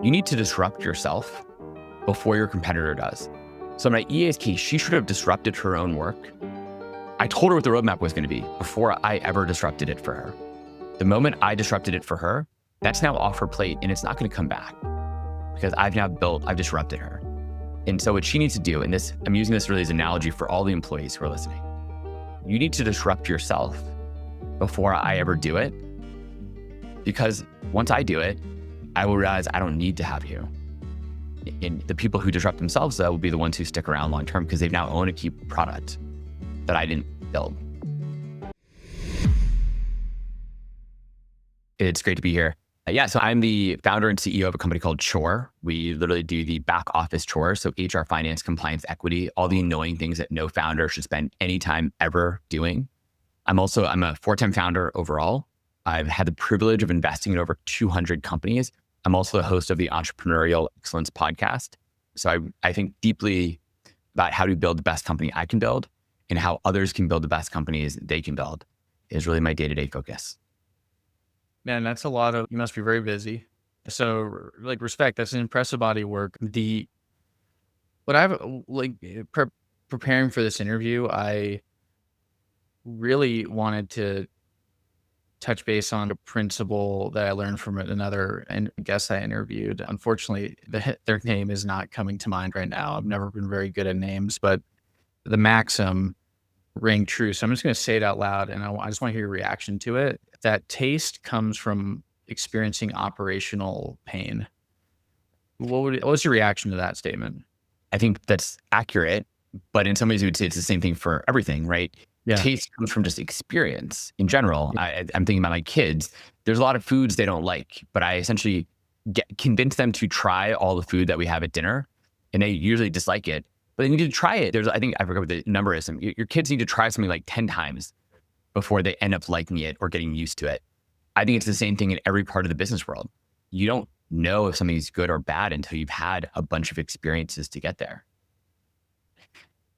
You need to disrupt yourself before your competitor does. So in my EA's case, she should have disrupted her own work. I told her what the roadmap was going to be before I ever disrupted it for her. The moment I disrupted it for her, that's now off her plate and it's not going to come back because I've disrupted her. And so what she needs to do, and this, I'm using this really as an analogy for all the employees who are listening. You need to disrupt yourself before I ever do it, because once I do it, I will realize I don't need to have you. And the people who disrupt themselves, though, will be the ones who stick around long term because they've now owned a key product that I didn't build. It's great to be here. So I'm the founder and CEO of a company called Chore. We literally do the back office chores. So HR, finance, compliance, equity, all the annoying things that no founder should spend any time ever doing. I'm a 4-time founder overall. I've had the privilege of investing in over 200 companies. I'm also the host of the Entrepreneurial Excellence podcast. So I think deeply about how to build the best company I can build and how others can build the best companies they can build is really my day-to-day focus. Man, that's a lot of, you must be very busy. So respect, that's an impressive body of work. Preparing for this interview, I really wanted to touch base on a principle that I learned from another guest I interviewed. Unfortunately, their name is not coming to mind right now. I've never been very good at names, but the maxim rang true. So I'm just going to say it out loud, and I just want to hear your reaction to it. That taste comes from experiencing operational pain. What was your reaction to that statement? I think that's accurate, but in some ways, we would say it's the same thing for everything, right? Yeah. Taste comes from just experience in general. Yeah. I'm thinking about my kids. There's a lot of foods they don't like, but I essentially convince them to try all the food that we have at dinner, and they usually dislike it, but they need to try it. I forgot what the number is. Your kids need to try something like 10 times before they end up liking it or getting used to it. I think it's the same thing in every part of the business world. You don't know if something's good or bad until you've had a bunch of experiences to get there.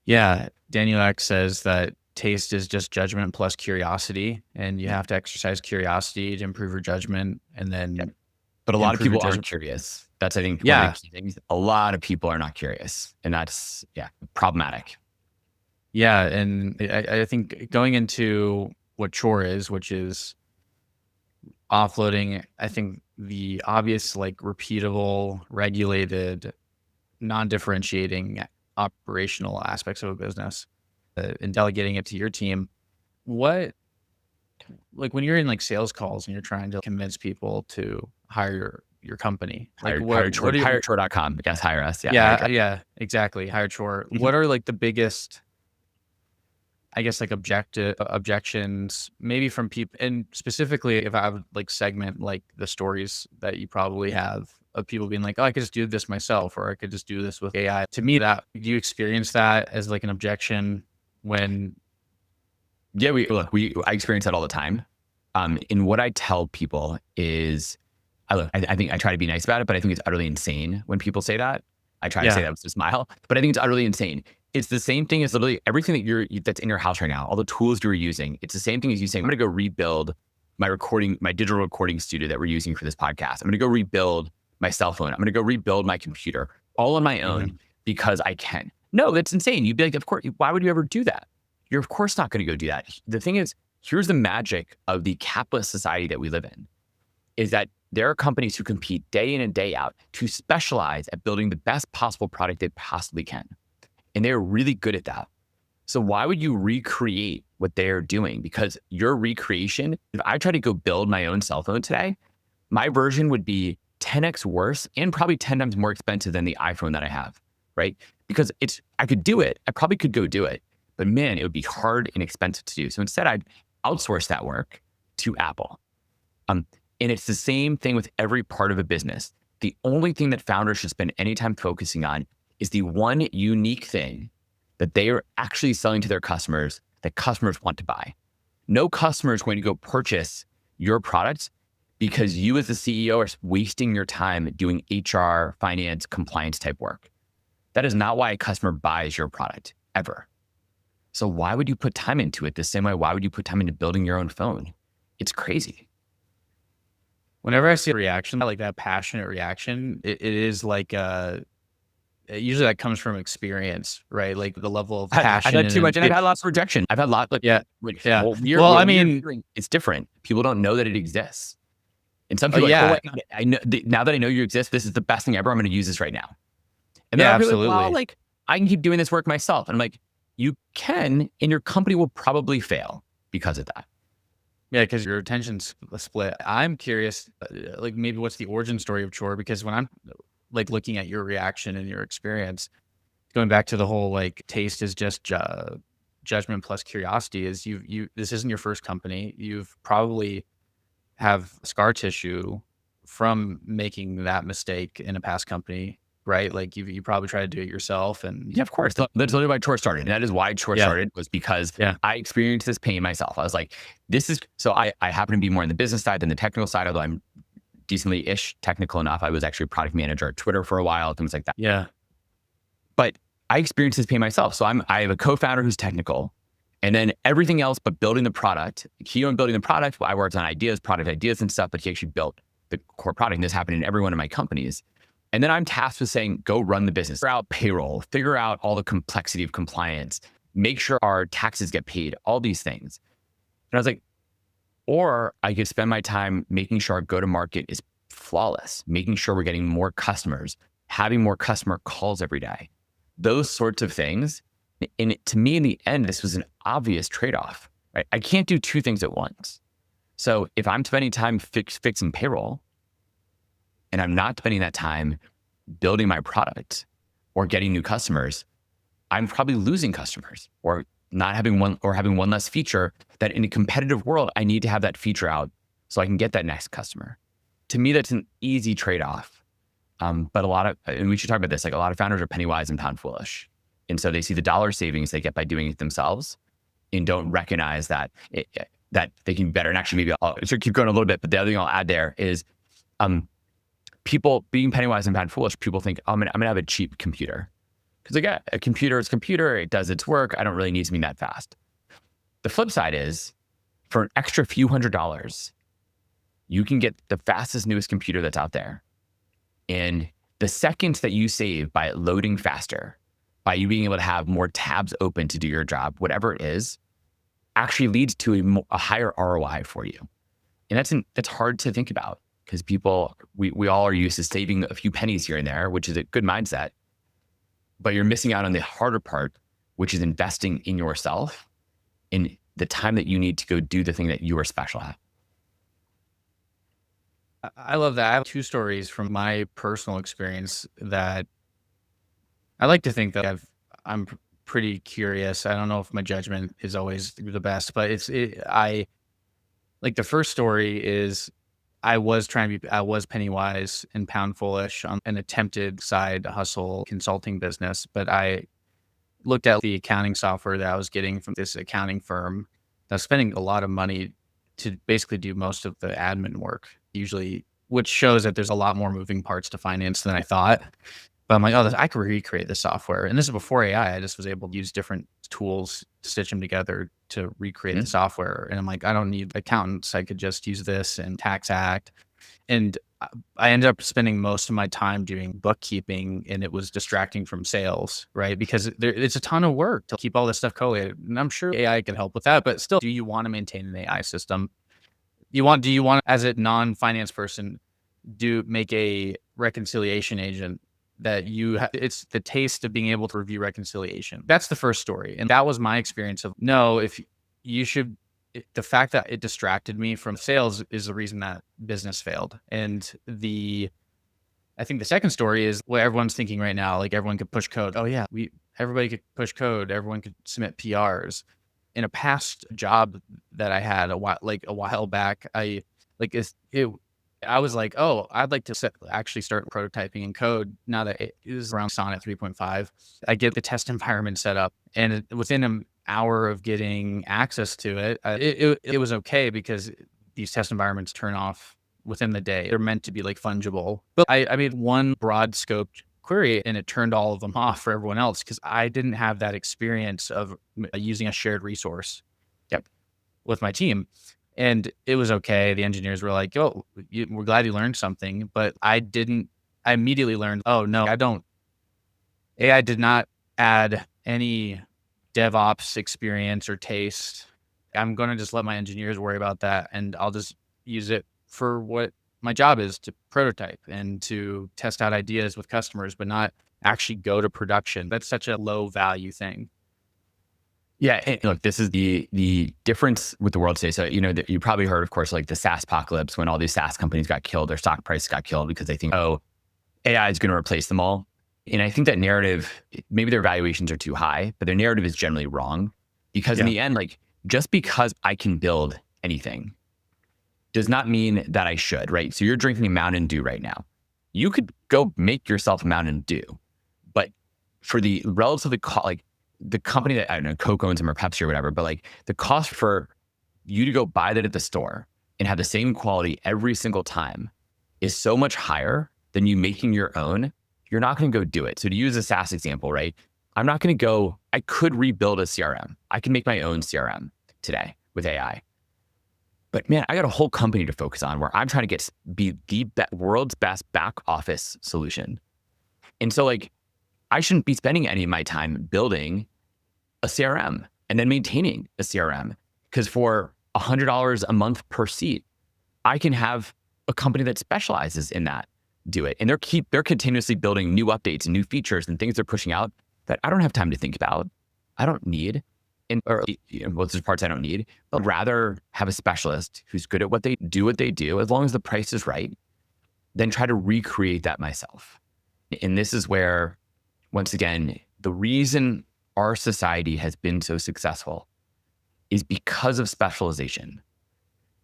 Yeah. Daniel Ek says that taste is just judgment plus curiosity, and you have to exercise curiosity to improve your judgment. And then, yep. But a lot of people aren't curious. That's, I think, one of the key things. A lot of people are not curious, and that's problematic. Yeah. And I think going into what Chore is, which is offloading, I think the obvious, repeatable, regulated, non-differentiating operational aspects of a business and delegating it to your team. When you're in sales calls and you're trying to convince people to hire your company, HireChore.com. Yes, hire us. Yeah, exactly. Hire Chore. Mm-hmm. What are the biggest, I guess, objections maybe from people, and specifically if I would segment the stories that you probably have of people being like, oh, I could just do this myself, or I could just do this with AI. To me, do you experience that as an objection when? Yeah, I experience that all the time. And what I tell people is, I think I try to be nice about it, but I think it's utterly insane when people say that. I try to say that with a smile, but I think it's utterly insane. It's the same thing as literally everything that's in your house right now, all the tools you're using. It's the same thing as you saying, I'm going to go rebuild my digital recording studio that we're using for this podcast. I'm going to go rebuild my cell phone. I'm going to go rebuild my computer all on my own because I can. No, that's insane. You'd be like, of course, why would you ever do that? You're of course not going to go do that. The thing is, here's the magic of the capitalist society that we live in, is that there are companies who compete day in and day out to specialize at building the best possible product they possibly can. And they're really good at that. So why would you recreate what they're doing? Because your recreation, if I try to go build my own cell phone today, my version would be 10x worse and probably 10 times more expensive than the iPhone that I have, right? Because I could do it. I probably could go do it, but man, it would be hard and expensive to do. So instead I'd outsource that work to Apple. And it's the same thing with every part of a business. The only thing that founders should spend any time focusing on is the one unique thing that they are actually selling to their customers that customers want to buy. No customer is going to go purchase your products because you as the CEO are wasting your time doing HR, finance, compliance type work. That is not why a customer buys your product, ever. So why would you put time into it the same way? Why would you put time into building your own phone? It's crazy. Whenever I see a reaction, like that passionate reaction, it is like, usually that comes from experience, right? Like the level of I've passion had and too then much, and I've had lots of rejection. I've had lots like yeah, yeah. Well, what I we're mean, hearing is different. People don't know that it exists. And some oh people are like, "Oh, yeah, wait, I know now that I know you exist, this is the best thing ever. I'm gonna use this right now." And then yeah, other people are like, "Well, absolutely. like, I can keep doing this work myself." And I'm like, "You can, and your company will probably fail because of that." Yeah, because your attention's split. I'm curious, like maybe what's the origin story of chore? Because when I'm like looking at your reaction and your experience, going back to the whole like taste is just judgment plus curiosity. Is you this isn't your first company. You've probably have scar tissue from making that mistake in a past company, right? Like you probably try to do it yourself, and Yeah, of course. That's literally why chore started. And that is why chore yeah, started was because yeah, I experienced this pain myself. I was like, this is so I happen to be more on the business side than the technical side, although I'm decently ish technical enough. I was actually a product manager at Twitter for a while, things like that. yeah, But I experienced this pain myself. So I have a co-founder who's technical. And then everything else but building the product. He owned building the product. Well, I worked on ideas, product ideas and stuff, but he actually built the core product. And this happened in every one of my companies. And then I'm tasked with saying, go run the business, figure out payroll, figure out all the complexity of compliance, make sure our taxes get paid, all these things. And I was like, or I could spend my time making sure our go to market is flawless, making sure we're getting more customers, having more customer calls every day, those sorts of things. And to me, in the end, this was an obvious trade off. Right? I can't do two things at once. So if I'm spending time fixing payroll and I'm not spending that time building my product or getting new customers, I'm probably losing customers or not having one or having one less feature that in a competitive world, I need to have that feature out so I can get that next customer. To me, that's an easy trade-off. But a lot of, and we should talk about this, like a lot of founders are penny wise and pound foolish. And so they see the dollar savings they get by doing it themselves and don't recognize that that they can be better. And actually, maybe I'll sort of keep going a little bit, but the other thing I'll add there is um, people being penny wise and pound foolish, people think, oh, I'm gonna have a cheap computer. Because again, a computer is a computer, it does its work. I don't really need something that fast. The flip side is for an extra few $100s, you can get the fastest, newest computer that's out there. And the seconds that you save by it loading faster, by you being able to have more tabs open to do your job, whatever it is, actually leads to a higher ROI for you. And that's hard to think about because we all are used to saving a few pennies here and there, which is a good mindset. But you're missing out on the harder part, which is investing in yourself in the time that you need to go do the thing that you are special at. I love that. I have two stories from my personal experience that I like to think that I'm pretty curious. I don't know if my judgment is always the best, but I like the first story is I was penny wise and pound foolish on an attempted side hustle consulting business, but I looked at the accounting software that I was getting from this accounting firm that was spending a lot of money to basically do most of the admin work, usually, which shows that there's a lot more moving parts to finance than I thought. But I'm like, oh, I could recreate this software. And this is before AI. I just was able to use different tools, stitch them together to recreate the Mhm. software. And I'm like, I don't need accountants. I could just use this and tax act. And I ended up spending most of my time doing bookkeeping, and it was distracting from sales, right? Because it's a ton of work to keep all this stuff collated. And I'm sure AI can help with that, but still, do you want to maintain an AI system? Do you want, as a non-finance person, make a reconciliation agent that it's the taste of being able to review reconciliation. That's the first story. And that was my experience of no, if you should, the fact that it distracted me from sales is the reason that business failed. And I think the second story is what everyone's thinking right now. Like everyone could push code. Oh yeah, everybody could push code. Everyone could submit PRs. In a past job that I had a while back, I was like, oh, I'd like to actually start prototyping in code now that it is around Sonnet 3.5. I get the test environment set up, and within an hour of getting access to it, it was okay because these test environments turn off within the day. They're meant to be like fungible. But I made one broad scoped query and it turned all of them off for everyone else because I didn't have that experience of using a shared resource Yep. with my team. And it was okay. The engineers were like, "Oh, we're glad you learned something." But I didn't. I immediately learned, "Oh no, I don't." AI did not add any DevOps experience or taste. I'm going to just let my engineers worry about that, and I'll just use it for what my job is, to prototype and to test out ideas with customers, but not actually go to production. That's such a low value thing. Yeah, and look, this is the difference with the world today. So, you probably heard, of course, like the SaaS apocalypse when all these SaaS companies got killed, their stock price got killed because they think, oh, AI is going to replace them all. And I think that narrative, maybe their valuations are too high, but their narrative is generally wrong. Because in Yeah. the end, like just because I can build anything does not mean that I should, right? So you're drinking a Mountain Dew right now. You could go make yourself a Mountain Dew, but for the relatively like the company that I don't know, Coke owns them or Pepsi or whatever, but like the cost for you to go buy that at the store and have the same quality every single time is so much higher than you making your own. You're not going to go do it. So to use a SaaS example, right? I'm not going to go, I could rebuild a CRM. I can make my own CRM today with AI. But man, I got a whole company to focus on where I'm trying to be the world's best back office solution. And so like, I shouldn't be spending any of my time building a CRM and then maintaining a CRM. Because for $100 a month per seat, I can have a company that specializes in that do it. And they're continuously building new updates and new features and things they're pushing out that I don't have time to think about. I don't need. Or well, there's parts I don't need, but rather have a specialist who's good at what they do, as long as the price is right, then try to recreate that myself. And this is where, once again, the reason our society has been so successful is because of specialization.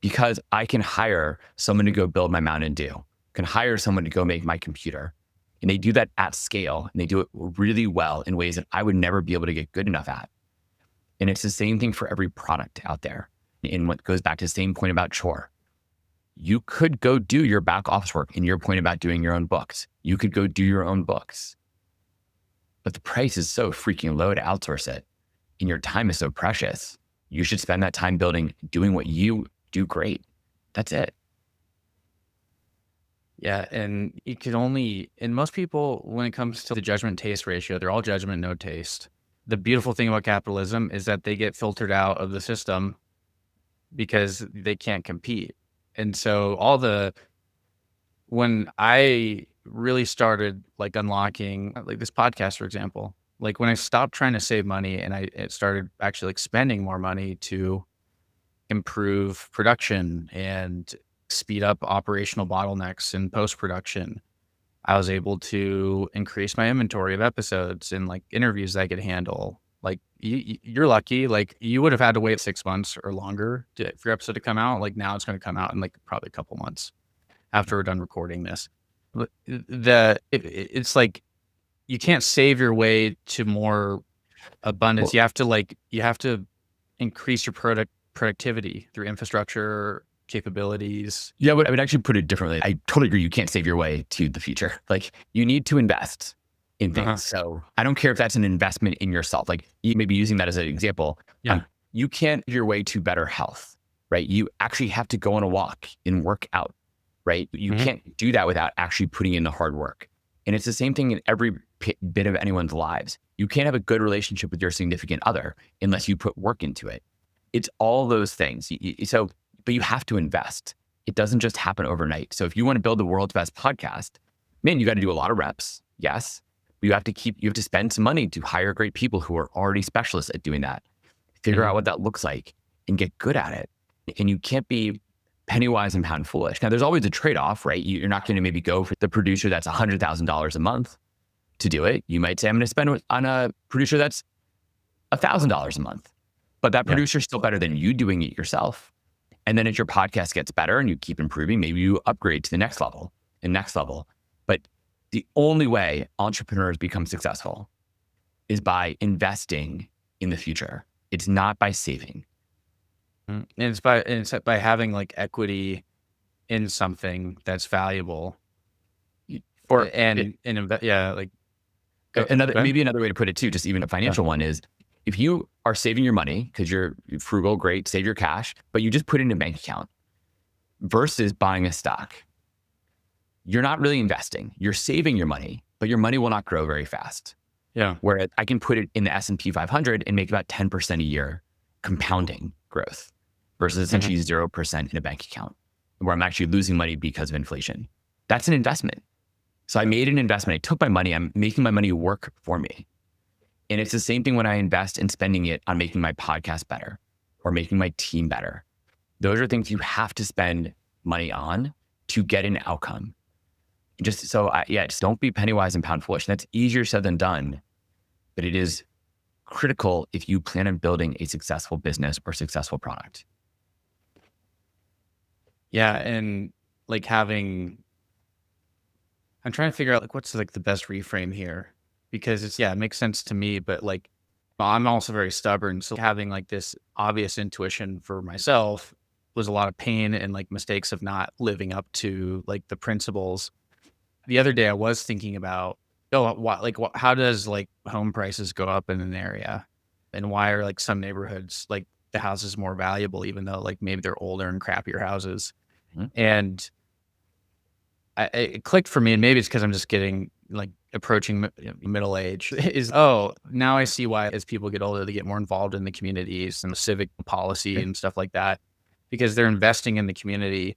Because I can hire someone to go build my Mountain Dew, can hire someone to go make my computer. And they do that at scale and they do it really well in ways that I would never be able to get good enough at. And it's the same thing for every product out there. And what goes back to the same point about chore. You could go do your back office work in your point about doing your own books. You could go do your own books. But the price is so freaking low to outsource it. And your time is so precious. You should spend that time doing what you do great. That's it. Yeah. And you can only, and most people, when it comes to the judgment taste ratio, they're all judgment, no taste. The beautiful thing about capitalism is that they get filtered out of the system because they can't compete. And so when I really started like unlocking like this podcast, for example, like when I stopped trying to save money and it started actually like spending more money to improve production and speed up operational bottlenecks in post production, I was able to increase my inventory of episodes and like interviews that I could handle. Like you're lucky, like you would have had to wait 6 months or longer for your episode to come out. Like now it's going to come out in like probably a couple months after we're done recording this. But it's like you can't save your way to more abundance. Well, You have to increase your productivity through infrastructure capabilities. yeah, I would actually put it differently. I totally agree. You can't save your way to the future. Like you need to invest in Uh-huh. things. So I don't care if that's an investment in yourself. Like you may be using that as an example. Yeah. You can't give your way to better health, right? You actually have to go on a walk and work out, right? You Mhm. can't do that without actually putting in the hard work. And it's the same thing in every bit of anyone's lives. You can't have a good relationship with your significant other unless you put work into it. It's all those things. But you have to invest. It doesn't just happen overnight. So if you want to build the world's best podcast, man, you got to do a lot of reps. Yes. But you have to spend some money to hire great people who are already specialists at doing that. Figure Mhm. out what that looks like and get good at it. And you can't be penny wise and pound foolish. Now, there's always a trade off, right? You're not going to maybe go for the producer that's $100,000 a month to do it. You might say, I'm going to spend on a producer that's $1,000 a month, but that Yeah. producer is still better than you doing it yourself. And then as your podcast gets better and you keep improving, maybe you upgrade to the next level and next level. But the only way entrepreneurs become successful is by investing in the future. It's not by saving. And it's by having like equity in something that's valuable. Or And yeah, like go another ahead. maybe another way to put it too, just even a Yeah. financial one is if you are saving your money because you're frugal, great, save your cash, but you just put it in a bank account versus buying a stock, you're not really investing. You're saving your money, but your money will not grow very fast. Yeah. Where I can put it in the S&P 500 and make about 10% a year compounding growth versus essentially 0% in a bank account where I'm actually losing money because of inflation. That's an investment. So I made an investment. I took my money. I'm making my money work for me. And it's the same thing when I invest in spending it on making my podcast better or making my team better. Those are things you have to spend money on to get an outcome. Just don't be penny wise and pound foolish. That's easier said than done, but it is critical if you plan on building a successful business or successful product. Yeah. And like I'm trying to figure out like what's like the best reframe here because it makes sense to me, but like I'm also very stubborn. So having like this obvious intuition for myself was a lot of pain and like mistakes of not living up to like the principles. The other day I was thinking about, how does like home prices go up in an area and why are like some neighborhoods, like the houses more valuable, even though like maybe they're older and crappier houses. Mhm. And it clicked for me, and maybe it's because I'm just getting like approaching middle age. Is now I see why as people get older they get more involved in the communities and the civic policy Okay. and stuff like that because they're investing in the community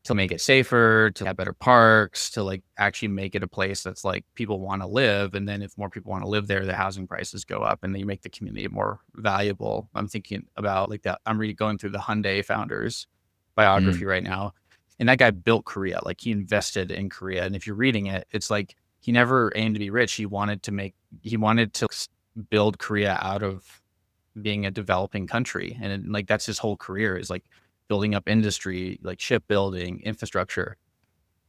to make it safer, to have better parks, to like actually make it a place that's like people want to live. And then if more people want to live there, the housing prices go up and then you make the community more valuable. I'm thinking about like that. Going through the Hyundai founders biography Mm. right now. And that guy built Korea. Like he invested in Korea. And if you're reading it, it's like he never aimed to be rich. He wanted to build Korea out of being a developing country. And like that's his whole career is like building up industry, like shipbuilding, infrastructure,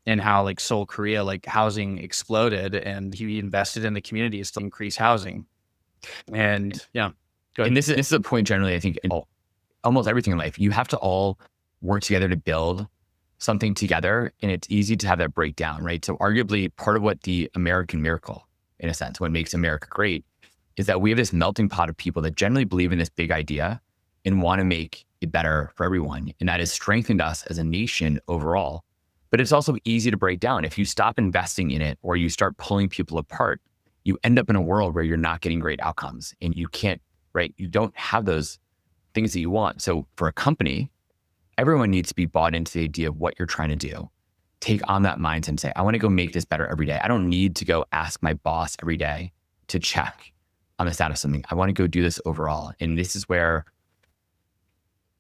and how like Seoul, Korea, like housing exploded and he invested in the communities to increase housing. And yeah, go And ahead. this is a point generally, I think, in almost everything in life. You have to all work together to build something together. And it's easy to have that breakdown, right? So arguably part of what the American miracle, in a sense, what makes America great is that we have this melting pot of people that generally believe in this big idea and want to make it better for everyone. And that has strengthened us as a nation overall. But it's also easy to break down. If you stop investing in it or you start pulling people apart, you end up in a world where you're not getting great outcomes and you can't, right? You don't have those things that you want. So for a company, everyone needs to be bought into the idea of what you're trying to do. Take on that mindset and say, I want to go make this better every day. I don't need to go ask my boss every day to check on the status of something. I want to go do this overall. And this is where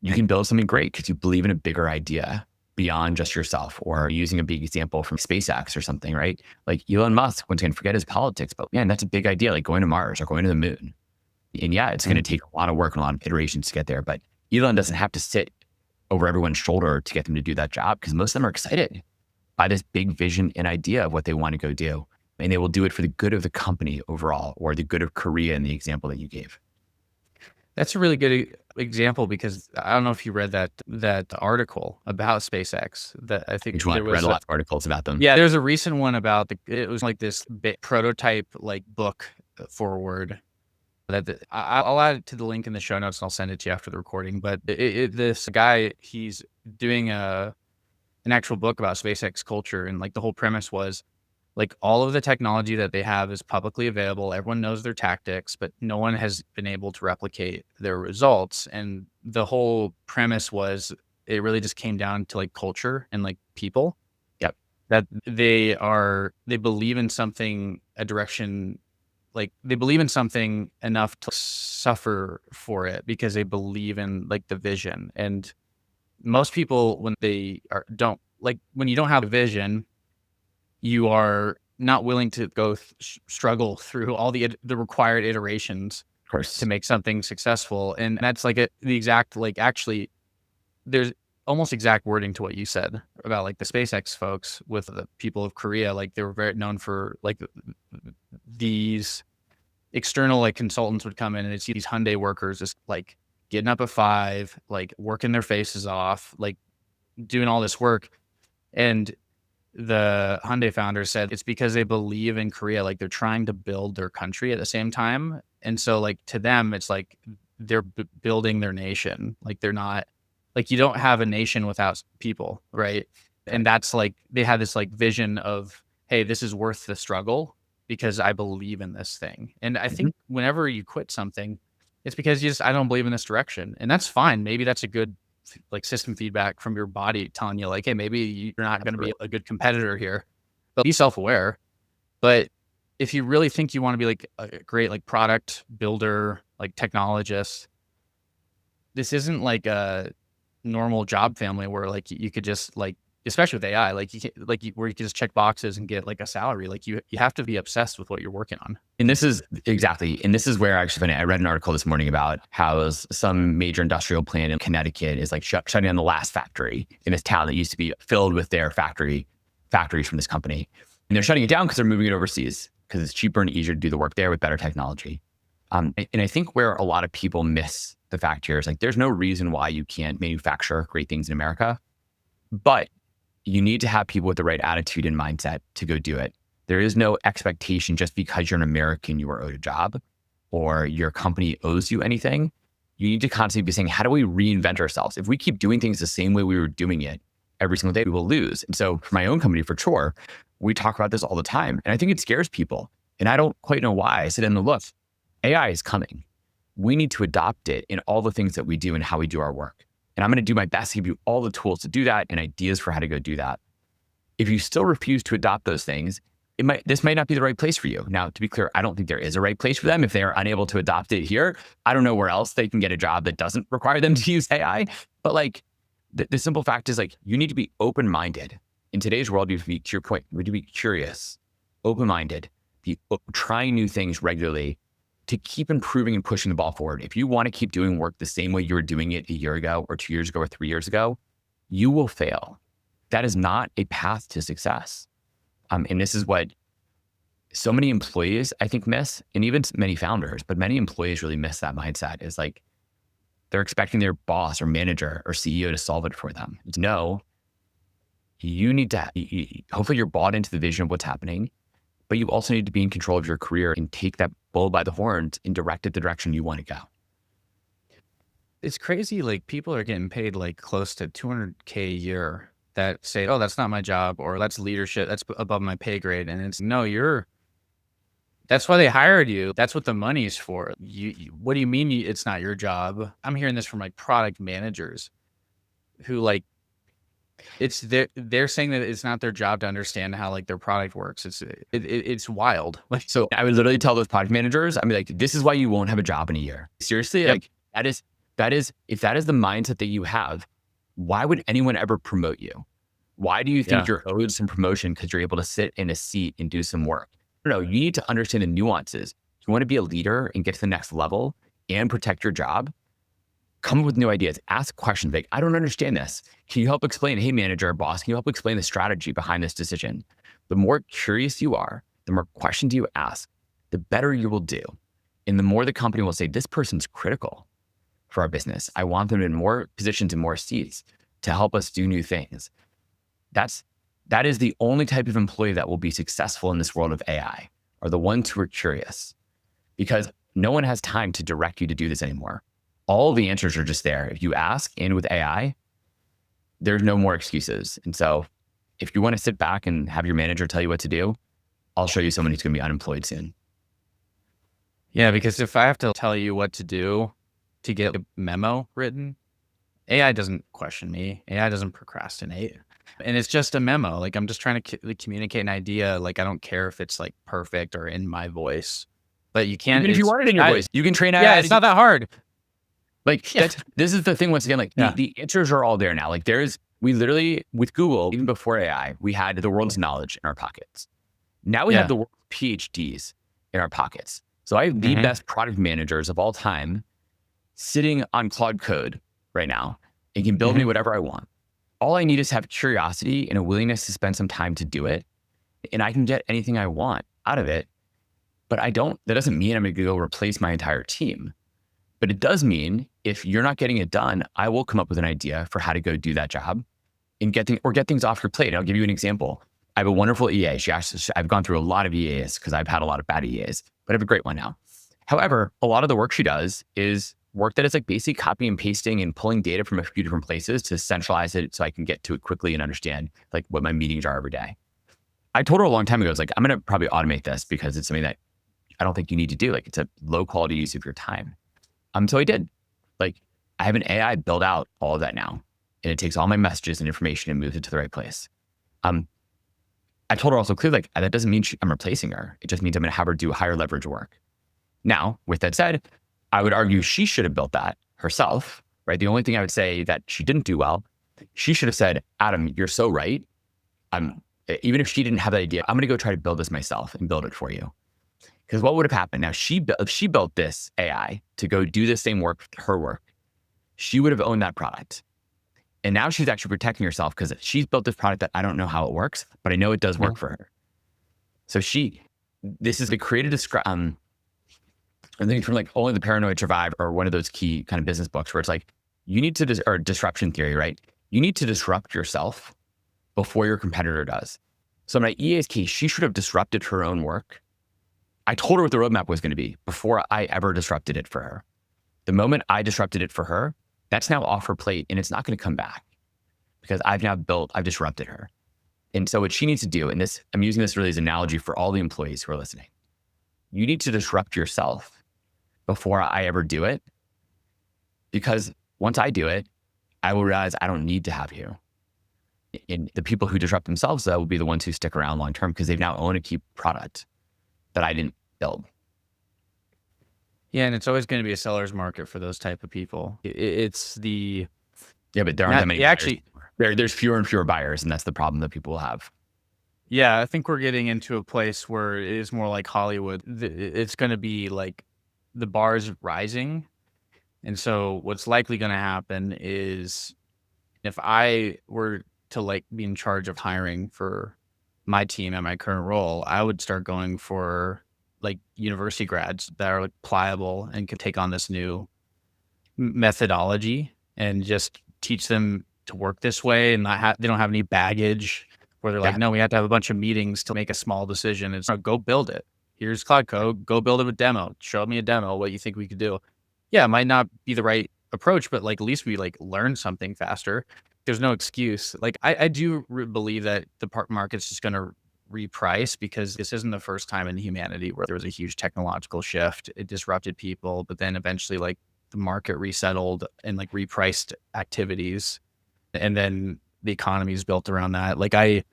you can build something great because you believe in a bigger idea beyond just yourself, or using a big example from SpaceX or something, right? Like Elon Musk, once again, forget his politics, but man, that's a big idea, like going to Mars or going to the moon. And yeah, it's going to take a lot of work and a lot of iterations to get there, but Elon doesn't have to sit over everyone's shoulder to get them to do that job because most of them are excited by this big vision and idea of what they want to go do. And they will do it for the good of the company overall or the good of Korea in the example that you gave. That's a really good example because I don't know if you read that article about SpaceX. That I think Which one? there I read was a lot of articles about them. yeah, there's a recent one about it was like this prototype like book forward I'll add it to the link in the show notes and I'll send it to you after the recording. But this guy, he's doing an actual book about SpaceX culture, and like the whole premise was like all of the technology that they have is publicly available. Everyone knows their tactics, but no one has been able to replicate their results. And the whole premise was it really just came down to like culture and like people Yep. that they believe in something, a direction, like they believe in something enough to suffer for it because they believe in like the vision. And most people when they are don't like when you don't have a vision, you are not willing to go struggle through all the required iterations Of to course. make something successful. And that's like the exact like actually there's almost exact wording to what you said about like the SpaceX folks with the people of Korea. Like they were very known for like these external like consultants would come in and they'd see these Hyundai workers just like getting up at 5, like working their faces off, like doing all this work. And the Hyundai founder said it's because they believe in Korea, like they're trying to build their country at the same time. And so like to them, it's like they're building their nation. Like they're not like you don't have a nation without people, right? And that's like they had this like vision of, hey, this is worth the struggle because I believe in this thing. And I Mhm. think whenever you quit something, it's because you just I don't believe in this direction. And that's fine. Maybe that's a good like system feedback from your body telling you like, hey, maybe you're not going to be Absolutely. a good competitor here, but be self-aware. But if you really think you want to be like a great like product builder, like technologist, this isn't like a normal job family where like you could just like, especially with AI, like where you can just check boxes and get like a salary. Like you have to be obsessed with what you're working on. And this is exactly, and this is where actually funny. I read an article this morning about how some major industrial plant in Connecticut is like shutting down the last factory in this town that used to be filled with their factories from this company. And they're shutting it down because they're moving it overseas because it's cheaper and easier to do the work there with better technology. And I think where a lot of people miss the fact here is like, there's no reason why you can't manufacture great things in America, but you need to have people with the right attitude and mindset to go do it. There is no expectation just because you're an American, you are owed a job or your company owes you anything. You need to constantly be saying, how do we reinvent ourselves? If we keep doing things the same way we were doing it every single day, we will lose. And so for my own company, for Chore, we talk about this all the time. And I think it scares people. And I don't quite know why. I said, in the look, AI is coming. We need to adopt it in all the things that we do and how we do our work. And I'm going to do my best to give you all the tools to do that and ideas for how to go do that. If you still refuse to adopt those things, this might not be the right place for you. Now, to be clear, I don't think there is a right place for them. If they're unable to adopt it here, I don't know where else they can get a job that doesn't require them to use AI. But like the simple fact is like, you need to be open-minded. In today's world, you have to be, to your point, you need to be curious, open-minded, be trying new things regularly to keep improving and pushing the ball forward. If you want to keep doing work the same way you were doing it a year ago or 2 years ago or 3 years ago, you will fail. That is not a path to success. And this is what so many employees, I think, miss, and even many founders, but many employees really miss that mindset is like they're expecting their boss or manager or CEO to solve it for them. No, you need to, hopefully you're bought into the vision of what's happening, but you also need to be in control of your career and take that bull by the horns and direct it the direction you want to go. It's crazy. Like people are getting paid like close to 200K a year that say, oh, that's not my job or that's leadership. That's above my pay grade. And it's no, that's why they hired you. That's what the money's for. What do you mean it's not your job? I'm hearing this from like product managers who like, they're saying that it's not their job to understand how like their product works. It's wild. Like, So I would literally tell those product managers, I mean, like, this is why you won't have a job in a year. Seriously, yep. like if that is the mindset that you have, why would anyone ever promote you? Why do you think Yeah. you're owed some promotion because you're able to sit in a seat and do some work? No, you need to understand the nuances. If you want to be a leader and get to the next level and protect your job, come up with new ideas, ask questions like, I don't understand this. Can you help explain? Hey, manager or boss, can you help explain the strategy behind this decision? The more curious you are, the more questions you ask, the better you will do. And the more the company will say, this person's critical for our business. I want them in more positions and more seats to help us do new things. That is the only type of employee that will be successful in this world of AI, are the ones who are curious, because no one has time to direct you to do this anymore. All the answers are just there. If you ask, and with AI, there's no more excuses. And so if you want to sit back and have your manager tell you what to do, I'll show you someone who's going to be unemployed soon. Yeah. Because if I have to tell you what to do to get a memo written, AI doesn't question me. AI doesn't procrastinate. And it's just a memo. Like I'm just trying to communicate an idea. Like I don't care if it's like perfect or in my voice, but you can't. Even if you want it in your voice, you can train Yeah, AI. it's not that hard. Like this is the thing. Once again, like Yeah. the answers are all there now. Like we literally, with Google, even before AI, we had the world's knowledge in our pockets. Now we have the world's PhDs in our pockets. So I have the best product managers of all time sitting on Claude Code right now. It can build me whatever I want. All I need is have curiosity and a willingness to spend some time to do it. And I can get anything I want out of it. But that doesn't mean I'm going to go replace my entire team. But it does mean if you're not getting it done, I will come up with an idea for how to go do that job and get things off your plate. I'll give you an example. I have a wonderful EA. I've gone through a lot of EAs because I've had a lot of bad EAs, but I have a great one now. However, a lot of the work she does is work that is like basic copy and pasting and pulling data from a few different places to centralize it so I can get to it quickly and understand like what my meetings are every day. I told her a long time ago, I was like, I'm going to probably automate this because it's something that I don't think you need to do. Like it's a low quality use of your time. So I did. Like I have an AI build out all of that now, and it takes all my messages and information and moves it to the right place. I told her also clearly, like that doesn't mean I'm replacing her. It just means I'm going to have her do higher leverage work. Now, with that said, I would argue she should have built that herself, right? The only thing I would say that she didn't do well, she should have said, Adam, you're so right. Even if she didn't have that idea, I'm going to go try to build this myself and build it for you. Because what would have happened? Now, if she built this AI to go do the same work, her work, she would have owned that product. And now she's actually protecting herself because she's built this product that I don't know how it works, but I know it does work for her. So this is the creative I think from like Only the Paranoid Survive or one of those key kind of business books where it's like, you need to, or disruption theory, right? You need to disrupt yourself before your competitor does. So in my EA's case, she should have disrupted her own work. I told her what the roadmap was going to be before I ever disrupted it for her. The moment I disrupted it for her, that's now off her plate and it's not going to come back because I've disrupted her. And so what she needs to do, and I'm using this really as an analogy for all the employees who are listening. You need to disrupt yourself before I ever do it, because once I do it, I will realize I don't need to have you. And the people who disrupt themselves, though, will be the ones who stick around long term because they've now owned a key product that I didn't build. Yeah, and it's always going to be a seller's market for those type of people. But there aren't that many. Actually, there's fewer and fewer buyers, and that's the problem that people will have. Yeah, I think we're getting into a place where it is more like Hollywood. It's going to be like the bar is rising. And so what's likely going to happen is if I were to like be in charge of hiring for my team at my current role, I would start going for like university grads that are like pliable and can take on this new methodology and just teach them to work this way and they don't have any baggage where they're like, no, we have to have a bunch of meetings to make a small decision. It's go build it. Here's Cloud Code. Go build it with demo. Show me a demo, what you think we could do. Yeah, it might not be the right approach, but like at least we like learn something faster. There's no excuse. Like I do believe that the market's just going to reprice because this isn't the first time in humanity where there was a huge technological shift. It disrupted people, but then eventually like the market resettled and like repriced activities. And then the economy is built around that. Like it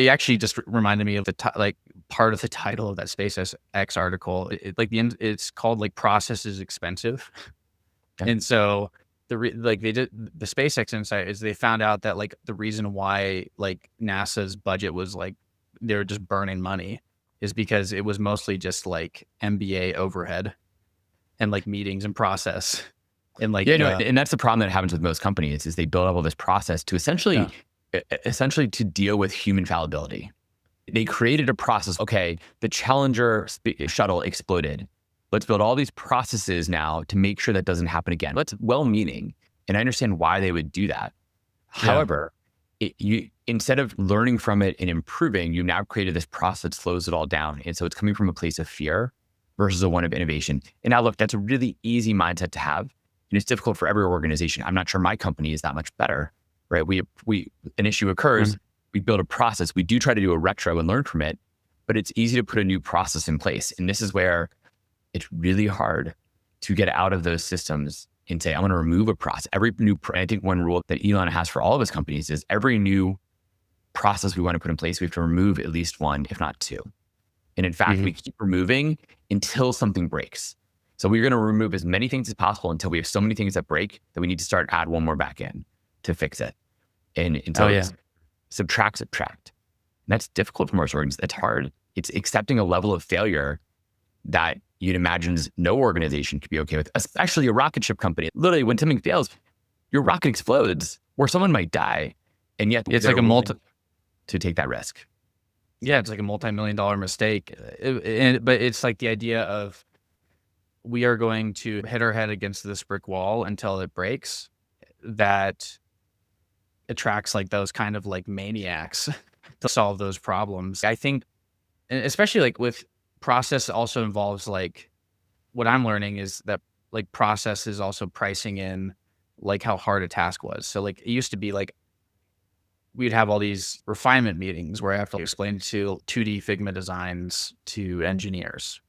actually just reminded me of the part of the title of that SpaceX article. It's called like process is expensive. Okay. And so they did the SpaceX insight is they found out that like the reason why like NASA's budget was like they were just burning money is because it was mostly just like MBA overhead and like meetings and process. And like, and that's the problem that happens with most companies is they build up all this process to essentially to deal with human fallibility. They created a process. Okay, the Challenger shuttle exploded. Let's build all these processes now to make sure that doesn't happen again. That's well-meaning, and I understand why they would do that. Yeah. However, instead of learning from it and improving, you now created this process that slows it all down. And so it's coming from a place of fear versus a one of innovation. And now look, that's a really easy mindset to have. And it's difficult for every organization. I'm not sure my company is that much better, right? An issue occurs, we build a process. We do try to do a retro and learn from it, but it's easy to put a new process in place. And this is where it's really hard to get out of those systems and say, I'm going to remove a process. I think one rule that Elon has for all of his companies is every new process we want to put in place, we have to remove at least one, if not two. And in fact, we keep removing until something breaks. So we're going to remove as many things as possible until we have so many things that break that we need to add one more back in to fix it. And so it's subtract. And that's difficult for most organizations. It's hard. It's accepting a level of failure that you'd imagine no organization could be okay with, especially a rocket ship company. Literally, when something fails, your rocket explodes or someone might die. And yet it's like to take that risk. Yeah, it's like a multi-million-dollar mistake. But it's like the idea of we are going to hit our head against this brick wall until it breaks. That attracts like those kind of like maniacs to solve those problems. I think, and especially like with process also involves like what I'm learning is that like process is also pricing in like how hard a task was. So like it used to be like we'd have all these refinement meetings where I have to explain to 2D Figma designs to engineers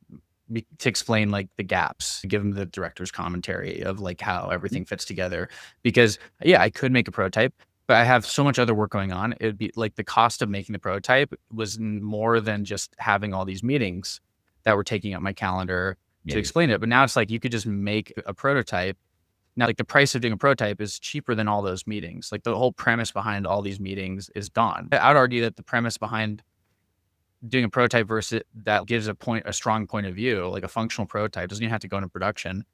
to explain like the gaps, give them the director's commentary of like how everything fits together. Because yeah, I could make a prototype, but I have so much other work going on. It would be like the cost of making the prototype was more than just having all these meetings that were taking up my calendar to Maybe. explain it. But now it's like you could just make a prototype. Now, like the price of doing a prototype is cheaper than all those meetings. Like the whole premise behind all these meetings is gone. I would argue that the premise behind doing a prototype versus that gives a strong point of view, like a functional prototype, doesn't even have to go into production.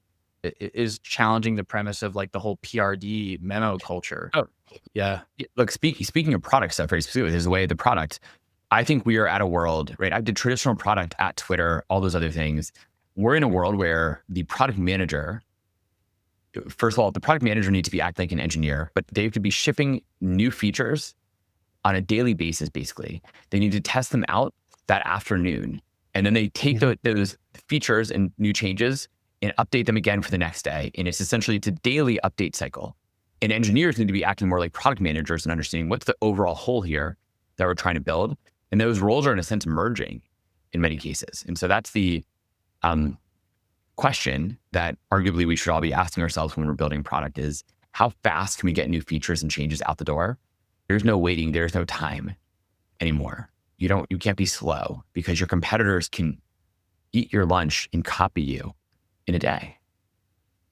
It is challenging the premise of like the whole PRD memo culture. Oh, Yeah. look, speaking of product stuff very specifically, there's a way the product. I think we are at a world, right? I did traditional product at Twitter, all those other things. We're in a world where the product manager, first of all, the product manager needs to be acting like an engineer, but they have to be shipping new features on a daily basis, basically. They need to test them out that afternoon. And then they take Mhm. those features and new changes and update them again for the next day. And it's a daily update cycle. And engineers need to be acting more like product managers and understanding what's the overall whole here that we're trying to build. And those roles are in a sense merging in many cases. And so that's the um, question that arguably we should all be asking ourselves when we're building product is how fast can we get new features and changes out the door? There's no waiting. There's no time anymore. You can't be slow because your competitors can eat your lunch and copy you in a day.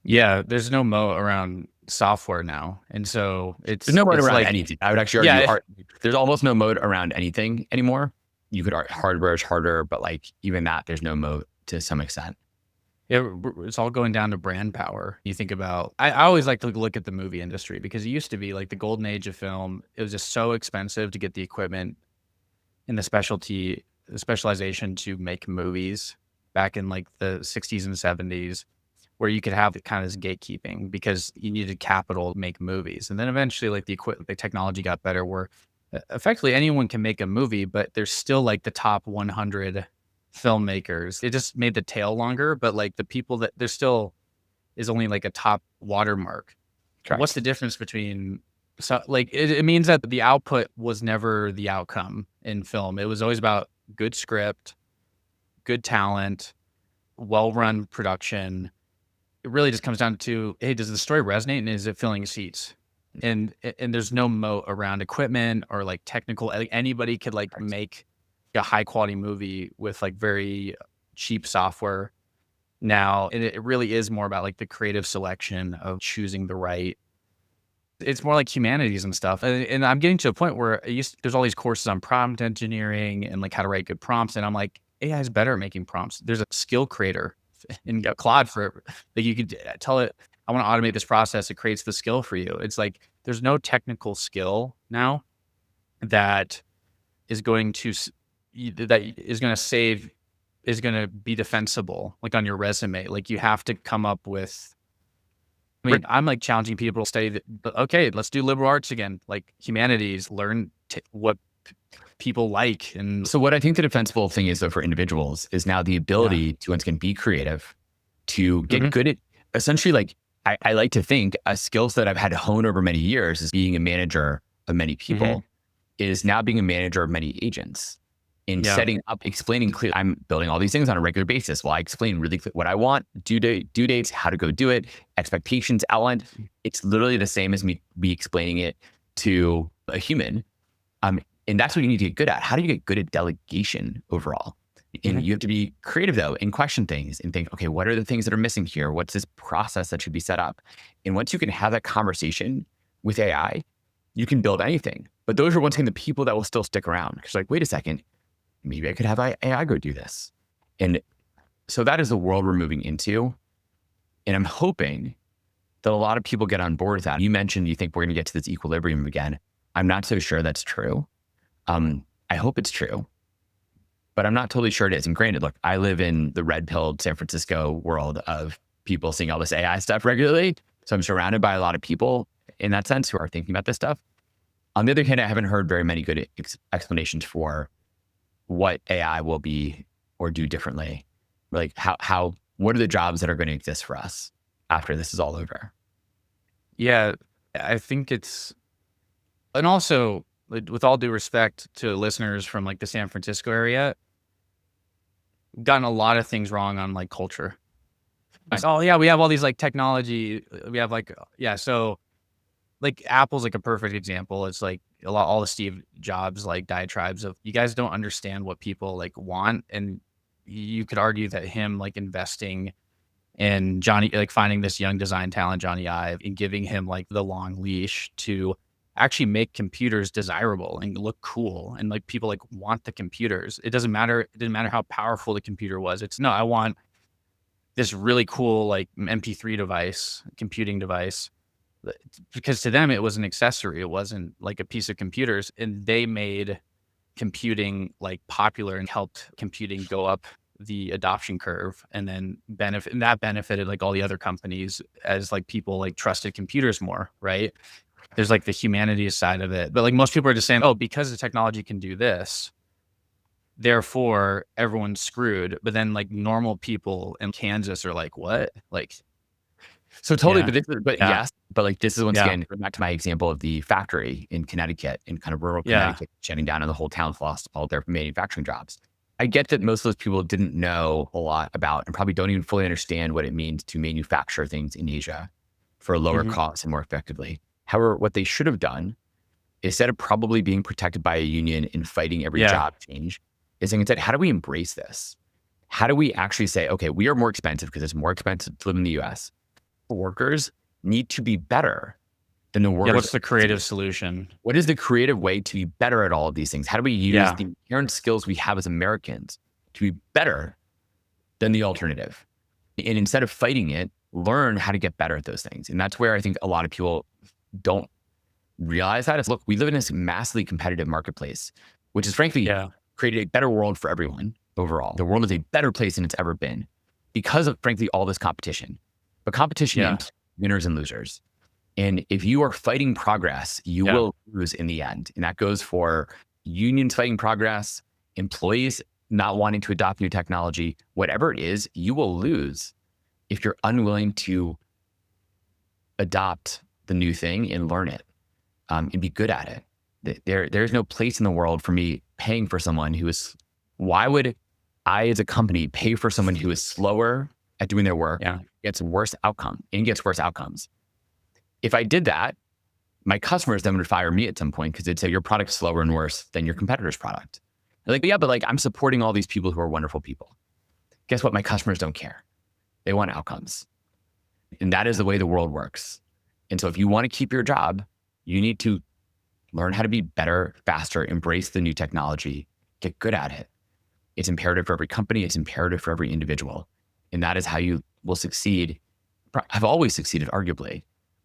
Yeah. There's no moat around software now. And so There's no mode it's around like, anything. I would actually argue yeah, there's almost no mode around anything anymore. You could argue hardware is harder, but like even that, there's no mode to some extent. yeah, it's all going down to brand power. You think about, I always like to look at the movie industry because it used to be like the golden age of film. It was just so expensive to get the equipment and the specialization to make movies back in like the 60s and 70s, where you could have kind of this gatekeeping because you needed capital to make movies. And then eventually, like the technology got better, where effectively anyone can make a movie, but there's still like the top 100 filmmakers. It just made the tail longer, but like the people that there still is only like a top watermark. What's Correct. the difference between so like it means that the output was never the outcome in film. It was always about good script, good talent, well-run production. It really just comes down to, hey, does the story resonate and is it filling seats? And there's no moat around equipment or like technical. Like anybody could like Correct. make a high quality movie with like very cheap software now. And it really is more about like the creative selection of choosing the right. It's more like humanities and stuff. And I'm getting to a point where there's all these courses on prompt engineering and like how to write good prompts. And I'm like, AI is better at making prompts. There's a skill creator in Yep. Claude for like you could tell it, I want to automate this process. It creates the skill for you. It's like there's no technical skill now that is going to that is going to save is going to be defensible like on your resume. Like you have to come up with. I mean, I'm like challenging people to study that. But okay, let's do liberal arts again, like humanities. Learn what people like, and So what I think the defensible thing is though for individuals is now the yeah, ability to once again be creative, to get hmm good at essentially like I like to think a skills that I've had to hone over many years is being a manager of many hmm people is now being a manager of many agents in yeah, setting up, explaining clearly. I'm building all these things on a regular basis. Well, I explain really clear what I want, due dates, how to go do it, expectations outlined. It's literally the same as me explaining it to a human. And that's what you need to get good at. How do you get good at delegation overall? And hmm you have to be creative though and question things and think, okay, what are the things that are missing here? What's this process that should be set up? And once you can have that conversation with AI, you can build anything. But those are once again the people that will still stick around. Because like, wait a second, maybe I could have AI go do this. And so that is the world we're moving into. And I'm hoping that a lot of people get on board with that. You mentioned you think we're going to get to this equilibrium again. I'm not so sure that's true. I hope it's true, but I'm not totally sure it is. And granted, look, I live in the red pilled San Francisco world of people seeing all this AI stuff regularly. So I'm surrounded by a lot of people in that sense who are thinking about this stuff. On the other hand, I haven't heard very many good explanations for what AI will be or do differently. Like what are the jobs that are going to exist for us after this is all over? Yeah, I think it's, and also like, with all due respect to listeners from like the San Francisco area, gotten a lot of things wrong on like culture. Like, oh yeah, we have all these like technology. We have like yeah, so like Apple's like a perfect example. It's like all the Steve Jobs like diatribes of you guys don't understand what people like want, and you could argue that him like investing in Johnny, like finding this young design talent, Johnny Ive, and giving him like the long leash to actually make computers desirable and look cool. And like people like want the computers. It doesn't matter. It didn't matter how powerful the computer was. It's no, I want this really cool like MP3 device, computing device. Because to them it was an accessory. It wasn't like a piece of computers. And they made computing like popular and helped computing go up the adoption curve and then that benefited like all the other companies as like people like trusted computers more, right? There's like the humanities side of it. But like most people are just saying, oh, because the technology can do this, therefore everyone's screwed. But then like normal people in Kansas are like, what? Like, So totally, yeah, but yeah, yes, but like this is once yeah, again going back to my example of the factory in Connecticut, in kind of rural yeah. Connecticut, shutting down, and the whole town's lost all their manufacturing jobs. I get that most of those people didn't know a lot about and probably don't even fully understand what it means to manufacture things in Asia for a lower Hmm. cost and more effectively. However, what they should have done, instead of probably being protected by a union and fighting every Yeah. job change, is instead, how do we embrace this? How do we actually say, okay, we are more expensive because it's more expensive to live in the US. Workers need to be better than the Yeah. workers What's the creative overseas. solution? What is the creative way to be better at all of these things? How do we use Yeah. the inherent skills we have as Americans to be better than the alternative? And instead of fighting it, learn how to get better at those things. And that's where I think a lot of people don't realize that. Is look, we live in this massively competitive marketplace, which has frankly Yeah. created a better world for everyone overall. The world is a better place than it's ever been because of frankly all this competition. But competition Yeah. impacts winners and losers. And if you are fighting progress, you Yeah. will lose in the end. And that goes for unions fighting progress, employees not wanting to adopt new technology, whatever it is, you will lose if you're unwilling to adopt the new thing and learn it, and be good at it. There's no place in the world for me paying for someone who is, why would I as a company pay for someone who is slower at doing their work, Yeah. gets worse outcomes? If I did that, my customers then would fire me at some point because they'd say your product's slower and worse than your competitor's product. They're like, yeah, but like I'm supporting all these people who are wonderful people. Guess what? My customers don't care. They want outcomes. And that is the way the world works. And so if you want to keep your job, you need to learn how to be better, faster, embrace the new technology, get good at it. It's imperative for every company. It's imperative for every individual. And that is how you will succeed. Have always succeeded, arguably,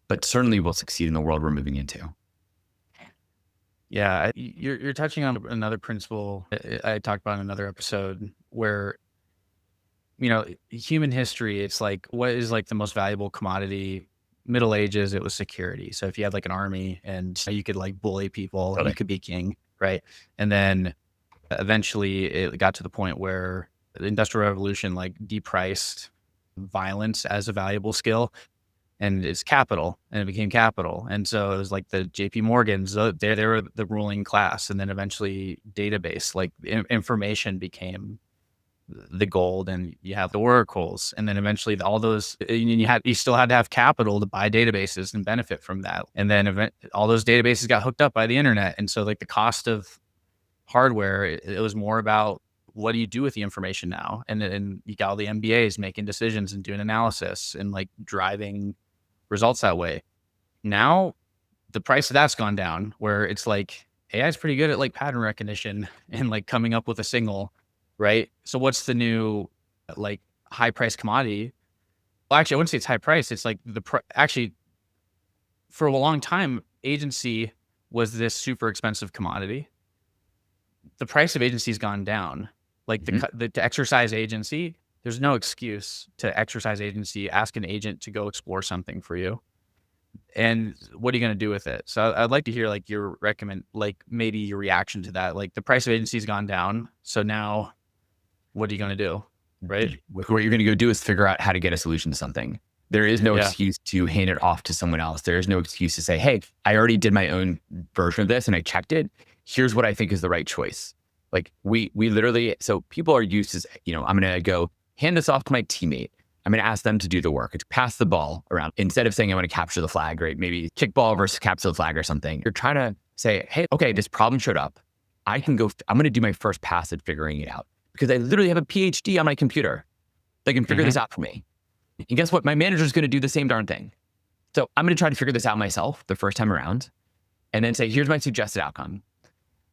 but certainly will succeed in the world we're moving into. Yeah, you're touching on another principle I talked about in another episode where, human history, it's like what is like the most valuable commodity? Middle Ages, it was security. So if you had like an army and you could like bully people, you Totally. could be king, right? And then eventually it got to the point where the Industrial Revolution like depriced violence as a valuable skill and it's capital and it became capital. And so it was like the JP Morgans, they were the ruling class. And then eventually database, like information became the gold and you have the oracles. And then eventually all those, you still had to have capital to buy databases and benefit from that. And then all those databases got hooked up by the internet. And so like the cost of hardware, it was more about what do you do with the information now? And you got all the MBAs making decisions and doing analysis and like driving results that way. Now the price of that's gone down where it's like AI is pretty good at like pattern recognition and like coming up with a signal, right? So what's the new like high price commodity? Well, actually, I wouldn't say it's high price. It's like actually for a long time, agency was this super expensive commodity. The price of agency has gone down. Like Mhm. to exercise agency, there's no excuse to exercise agency. Ask an agent to go explore something for you. And what are you going to do with it? So I'd like to hear like your like maybe your reaction to that. Like the price of agency's gone down. So now what are you going to do? Right. What you're going to go do is figure out how to get a solution to something. There is no Yeah. excuse to hand it off to someone else. There is no excuse to say, hey, I already did my own version of this and I checked it. Here's what I think is the right choice. Like we literally, so people are used to, I'm going to go hand this off to my teammate. I'm going to ask them to do the work. It's pass the ball around instead of saying I want to capture the flag, right? Maybe kickball versus capture the flag or something. You're trying to say, hey, okay, this problem showed up. I'm going to do my first pass at figuring it out because I literally have a PhD on my computer that can figure Hmm. this out for me. And guess what? My manager's going to do the same darn thing. So I'm going to try to figure this out myself the first time around and then say, here's my suggested outcome.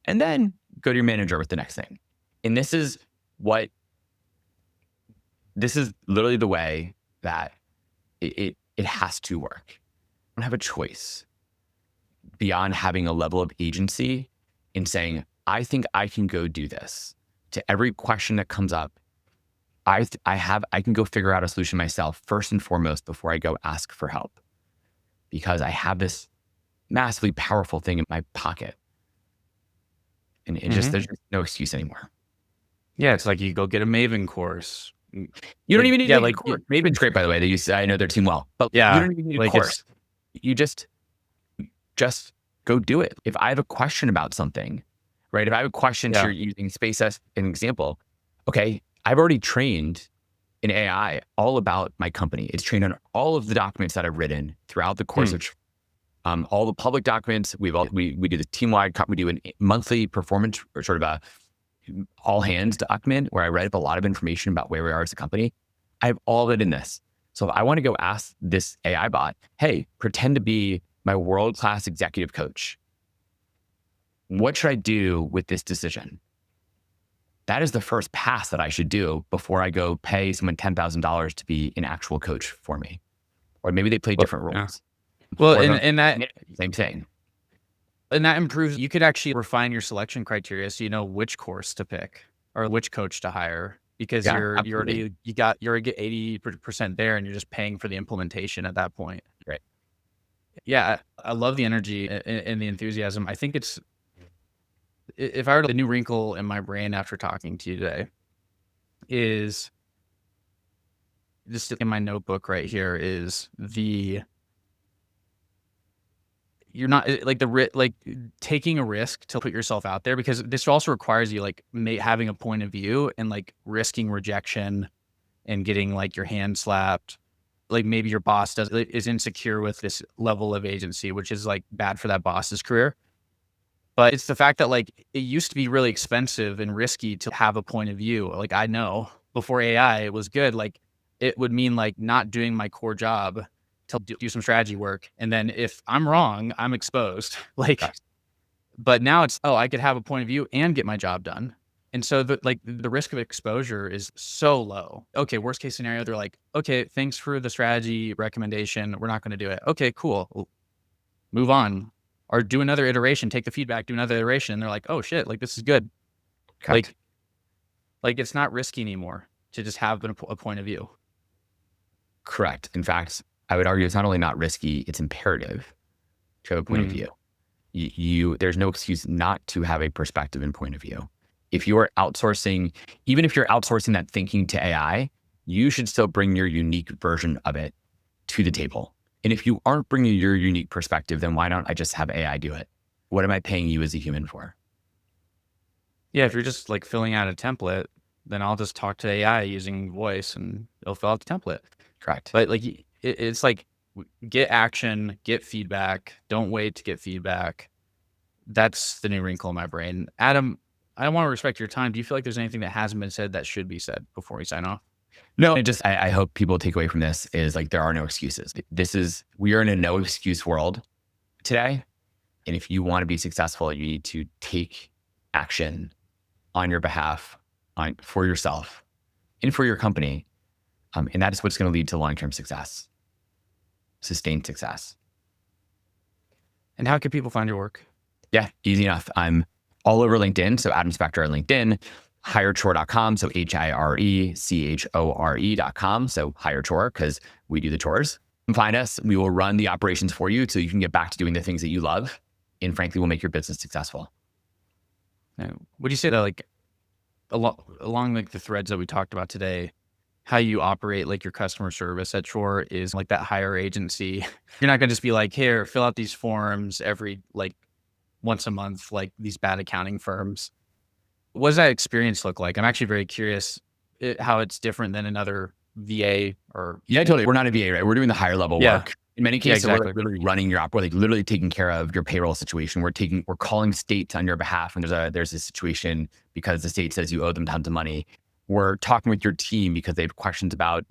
And then go to your manager with the next thing. And this is literally the way that it has to work. I don't have a choice beyond having a level of agency in saying, I think I can go do this. To every question that comes up, I can go figure out a solution myself first and foremost before I go ask for help, because I have this massively powerful thing in my pocket, and there's just no excuse anymore. Yeah. It's like you go get a Maven course. You don't even need to take like a course. Maven's great, by the way. I know their team well, but you yeah, don't even need a like course. You just go do it. If I have a question about something, right? If I have a question, yeah. you're using Space as an example. Okay, I've already trained an AI all about my company. It's trained on all of the documents that I've written throughout the course of all the public documents. We do the team-wide, we do a monthly performance or sort of a all hands document where I write up a lot of information about where we are as a company. I have all of it in this. So if I want to go ask this AI bot, hey, pretend to be my world-class executive coach. What should I do with this decision? That is the first pass that I should do before I go pay someone $10,000 to be an actual coach for me. Or maybe they play Well, different yeah. roles. Well, Or same thing. and that improves. You could actually refine your selection criteria so you know which course to pick or which coach to hire because Yeah, you're absolutely. already get 80% there and you're just paying for the implementation at that point. Right. Yeah, I love the energy and the enthusiasm. I think if I were to, the new wrinkle in my brain after talking to you today is just in my notebook right here is you're not like like taking a risk to put yourself out there because this also requires you like having a point of view and like risking rejection and getting like your hand slapped. Like maybe your boss is insecure with this level of agency, which is like bad for that boss's career. But it's the fact that like it used to be really expensive and risky to have a point of view. Like I know before AI, it was good. Like it would mean like not doing my core job to do some strategy work. And then if I'm wrong, I'm exposed. Like, Yes. but now it's, oh, I could have a point of view and get my job done. And so the risk of exposure is so low. Okay, worst case scenario, they're like, okay, thanks for the strategy recommendation. We're not going to do it. Okay, cool. Well, move on or do another iteration, take the feedback, do another iteration. And they're like, oh shit, like this is good. Correct. Like, like it's not risky anymore to just have a point of view. Correct. In fact, I would argue it's not only not risky, it's imperative to have a point of Mm. view. There's no excuse not to have a perspective and point of view. If you are outsourcing, even if you're outsourcing that thinking to AI, you should still bring your unique version of it to the table. And if you aren't bringing your unique perspective, then why don't I just have AI do it? What am I paying you as a human for? Yeah, if you're just like filling out a template, then I'll just talk to AI using voice and it'll fill out the template. Correct. But like it's like get action, get feedback. Don't wait to get feedback. That's the new wrinkle in my brain. Adam, I want to respect your time. Do you feel like there's anything that hasn't been said that should be said before we sign off? No, I hope people take away from this is like there are no excuses. We are in a no excuse world today. And if you want to be successful, you need to take action on your behalf, for yourself, and for your company. And that is what's going to lead to long-term success, sustained success. And how can people find your work? Yeah, easy enough. I'm all over LinkedIn. So Adam Spector on LinkedIn, hirechore.com. So HIRECHORE.com. So hire chore because we do the chores. Find us. We will run the operations for you so you can get back to doing the things that you love. And frankly, we'll make your business successful. Now, would you say that like along like the threads that we talked about today, how you operate like your customer service at Shore is like that higher agency? You're not gonna just be like, here, fill out these forms every like once a month, like these bad accounting firms. What does that experience look like? I'm actually very curious how it's different than another VA or Yeah, totally. We're not a VA, right? We're doing the higher level yeah, work. In many yeah, cases, we're exactly. like literally running your we're like literally taking care of your payroll situation. We're calling states on your behalf when there's a situation because the state says you owe them tons of money. We're talking with your team because they have questions about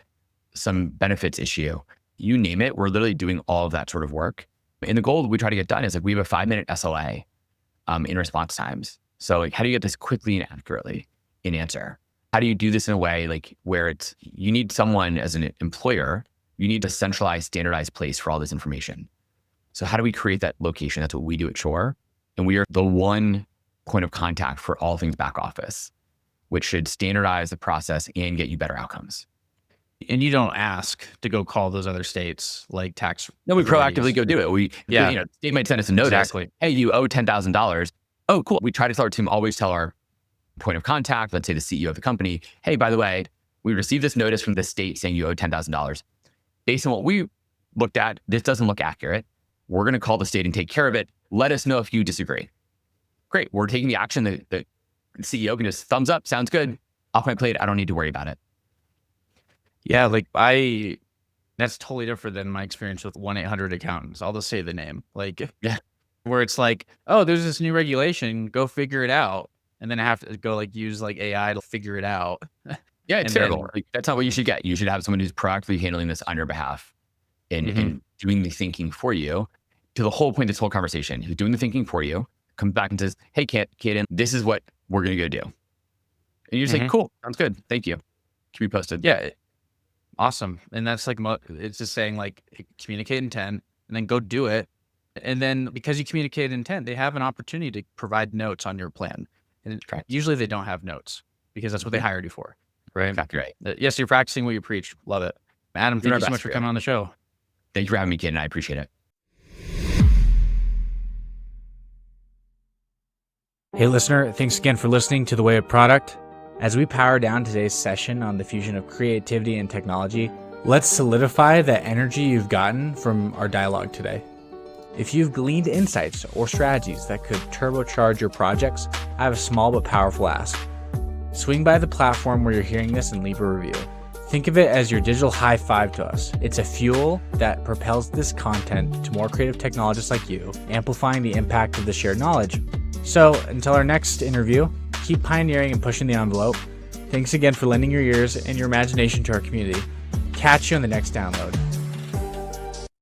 some benefits issue. You name it, we're literally doing all of that sort of work. And the goal we try to get done is like we have a 5-minute SLA in response times. So like, how do you get this quickly and accurately in answer? How do you do this in a way like where it's you need someone as an employer, you need a centralized, standardized place for all this information. So how do we create that location? That's what we do at Shore. And we are the one point of contact for all things back office, which should standardize the process and get you better outcomes. And you don't ask to go call those other states like tax No, we proactively authorities. go do it. Yeah, State might send us a notice. exactly. Hey, you owe $10,000. Oh, cool. We try to tell our team, always tell our point of contact, let's say the CEO of the company, hey, by the way, we received this notice from the state saying you owe $10,000. Based on what we looked at, this doesn't look accurate. We're going to call the state and take care of it. Let us know if you disagree. Great. We're taking the action. The CEO can just thumbs up. Sounds good. Off my plate. I don't need to worry about it. Yeah, like that's totally different than my experience with 1-800-accountants. I'll just say the name. Like, Yeah. where it's like, oh, there's this new regulation, go figure it out. And then I have to go like use like AI to figure it out. Yeah, it's And then, terrible. Like, that's not what you should get. You should have someone who's proactively handling this on your behalf and doing the thinking for you. To the whole point of this whole conversation, who's doing the thinking for you, comes back and says, hey, Kaden, this is what we're going to go do. And you just say, cool, sounds good. Thank you. Keep me posted. yeah, awesome. And that's like, it's just saying like communicate intent and then go do it. And then because you communicate intent, they have an opportunity to provide notes on your plan. And usually they don't have notes because that's what they hired you for. Right. Exactly right. Yes, you're practicing what you preach. Love it. Adam, thank you so much for coming on the show. Thank you for having me, Kaden. I appreciate it. Hey, listener, thanks again for listening to The Way of Product. As we power down today's session on the fusion of creativity and technology, let's solidify the energy you've gotten from our dialogue today. If you've gleaned insights or strategies that could turbocharge your projects, I have a small but powerful ask. Swing by the platform where you're hearing this and leave a review. Think of it as your digital high five to us. It's a fuel that propels this content to more creative technologists like you, amplifying the impact of the shared knowledge. So until our next interview, keep pioneering and pushing the envelope. Thanks again for lending your ears and your imagination to our community. Catch you on the next download.